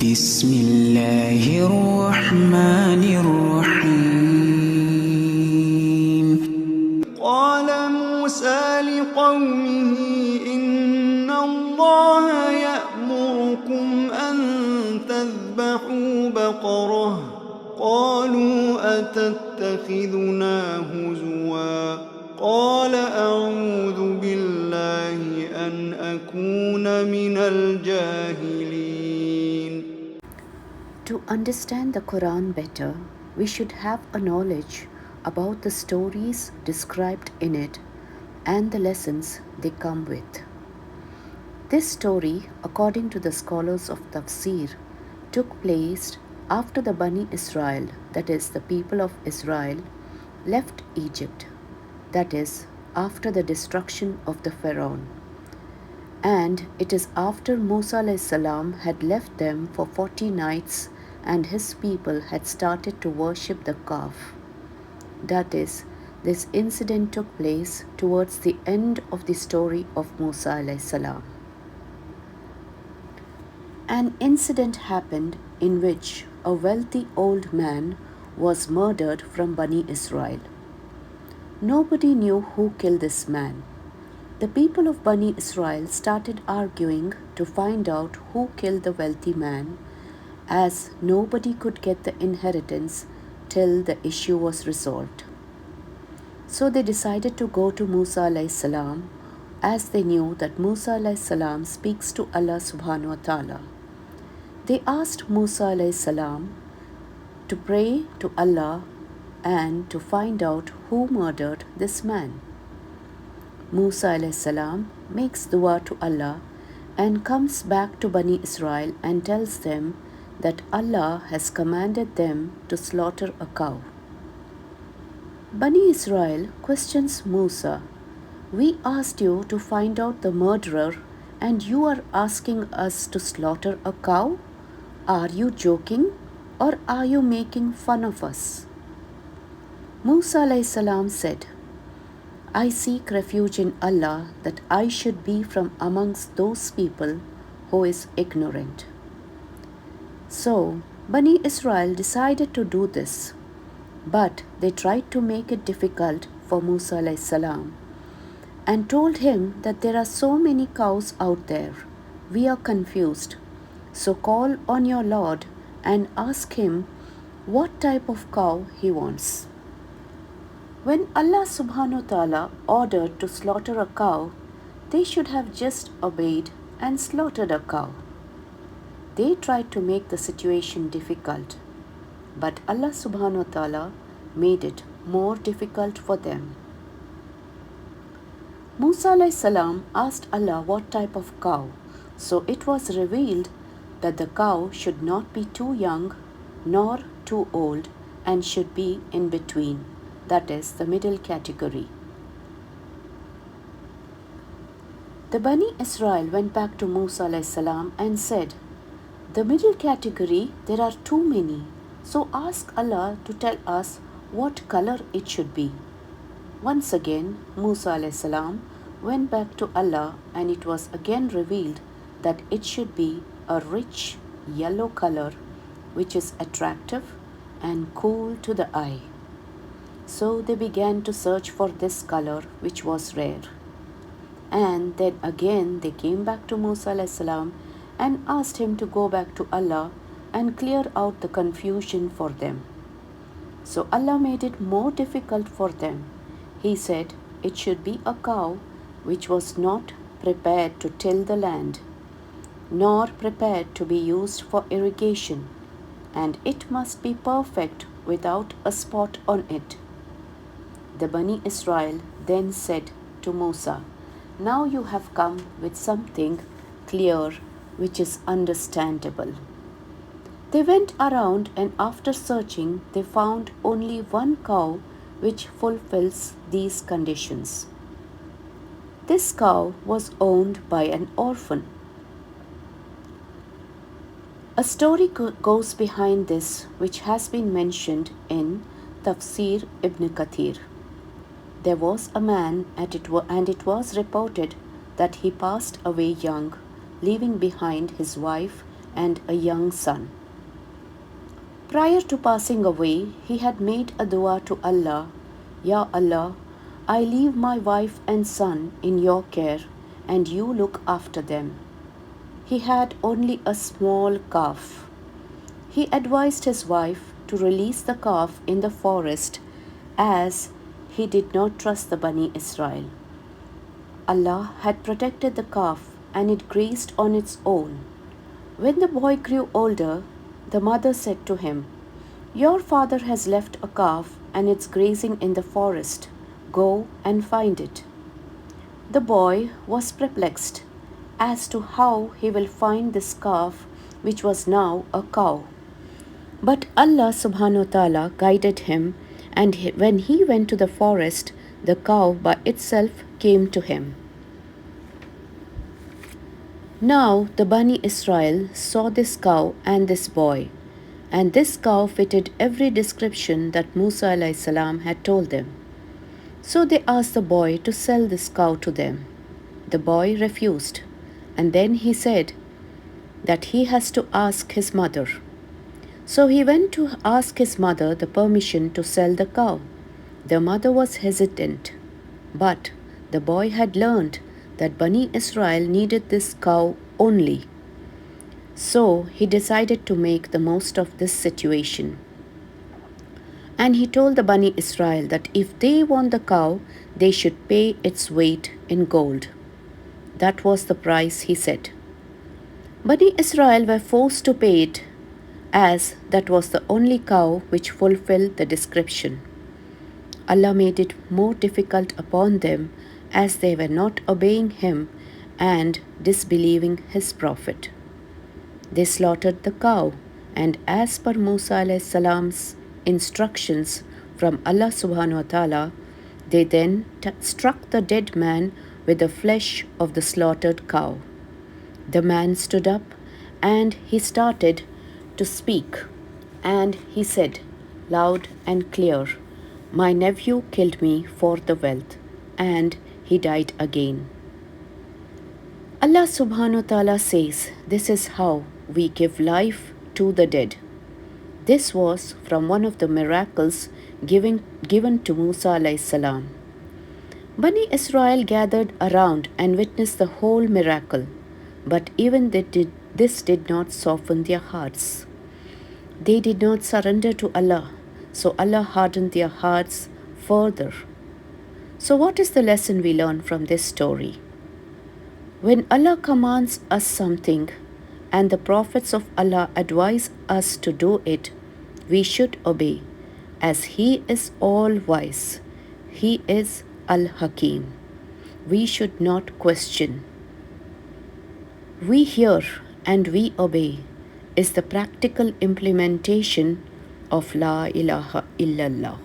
بسم الله الرحمن الرحيم قال موسى لقومه إن الله يأمركم أن تذبحوا بقرة قالوا أتتخذنا هزوا قال أعوذ بالله أن أكون من الجاهلين. To understand the Quran better, we should have a knowledge about the stories described in it and the lessons they come with. This story, according to the scholars of Tafsir, took place after the Bani Israel, that is, the people of Israel, left Egypt, that is, after the destruction of the Pharaoh. And it is after Musa a.s. had left them for 40 nights and his people had started to worship the calf. That is, this incident took place towards the end of the story of Musa a.s. An incident happened in which a wealthy old man was murdered from Bani Israel. Nobody knew who killed this man. The people of Bani Israel started arguing to find out who killed the wealthy man, as nobody could get the inheritance till the issue was resolved. So they decided to go to Musa a.s. as they knew that Musa a.s. speaks to Allah subhanahu wa ta'ala. They asked Musa a.s. to pray to Allah and to find out who murdered this man. Musa a.s. makes dua to Allah and comes back to Bani Israel and tells them that Allah has commanded them to slaughter a cow. Bani Israel questions Musa, "We asked you to find out the murderer and you are asking us to slaughter a cow? Are you joking or are you making fun of us?" Musa a.s. said, "I seek refuge in Allah that I should be from amongst those people who is ignorant." So Bani Israel decided to do this, but they tried to make it difficult for Musa a.s. and told him that there are so many cows out there. We are confused. So call on your Lord and ask him what type of cow he wants. When Allah subhanahu wa ta'ala ordered to slaughter a cow, they should have just obeyed and slaughtered a cow. They tried to make the situation difficult, but Allah subhanahu wa ta'ala made it more difficult for them. Musa a.s. asked Allah what type of cow, so it was revealed that the cow should not be too young nor too old and should be in between, that is, the middle category. The Bani Israel went back to Musa a.s. and said, "The middle category, there are too many, so ask Allah to tell us what color it should be." Once again, Musa a.s. went back to Allah and it was again revealed that it should be a rich yellow color which is attractive and cool to the eye. So they began to search for this color which was rare. And then again they came back to Musa a.s. and asked him to go back to Allah and clear out the confusion for them. So Allah made it more difficult for them. He said it should be a cow which was not prepared to till the land, nor prepared to be used for irrigation, and it must be perfect without a spot on it. The Bani Israel then said to Musa, "Now you have come with something clear which is understandable." They went around and after searching they found only one cow which fulfills these conditions. This cow was owned by an orphan. A story goes behind this which has been mentioned in Tafsir Ibn Kathir. There was a man and it was reported that he passed away young, leaving behind his wife and a young son. Prior to passing away, he had made a dua to Allah, Ya Allah, I leave my wife and son in your care and you look after them. He had only a small calf. He advised his wife to release the calf in the forest as he did not trust the Bani Israel. Allah had protected the calf and it grazed on its own. When the boy grew older, the mother said to him, Your father has left a calf and it's grazing in the forest. Go and find it. The boy was perplexed as to how he will find this calf, which was now a cow. But Allah subhanahu wa ta'ala guided him, and when he went to the forest, the cow by itself came to him. Now the Bani Israel saw this cow and this boy, and this cow fitted every description that Musa a.s. had told them. So they asked the boy to sell this cow to them. The boy refused, and then he said that he has to ask his mother. So he went to ask his mother the permission to sell the cow. The mother was hesitant, but the boy had learned that Bani Israel needed this cow only. So he decided to make the most of this situation. And he told the Bani Israel that if they want the cow, they should pay its weight in gold. That was the price, he said. Bani Israel were forced to pay it, as that was the only cow which fulfilled the description. Allah made it more difficult upon them as they were not obeying Him and disbelieving His Prophet. They slaughtered the cow, and as per Musa a.s. instructions from Allah subhanahu wa ta'ala, they then struck the dead man with the flesh of the slaughtered cow. The man stood up and he started to speak, and he said loud and clear, My nephew killed me for the wealth, and he died again. Allah subhanahu wa ta'ala says, this is how we give life to the dead. This was from one of the miracles given to Musa alayhi salam. Bani Israel gathered around and witnessed the whole miracle, but even this did not soften their hearts. They did not surrender to Allah, so Allah hardened their hearts further. So what is the lesson we learn from this story? When Allah commands us something and the prophets of Allah advise us to do it, we should obey, as He is all-wise. He is Al-Hakim. We should not question. We hear and we obey is the practical implementation of La ilaha illallah.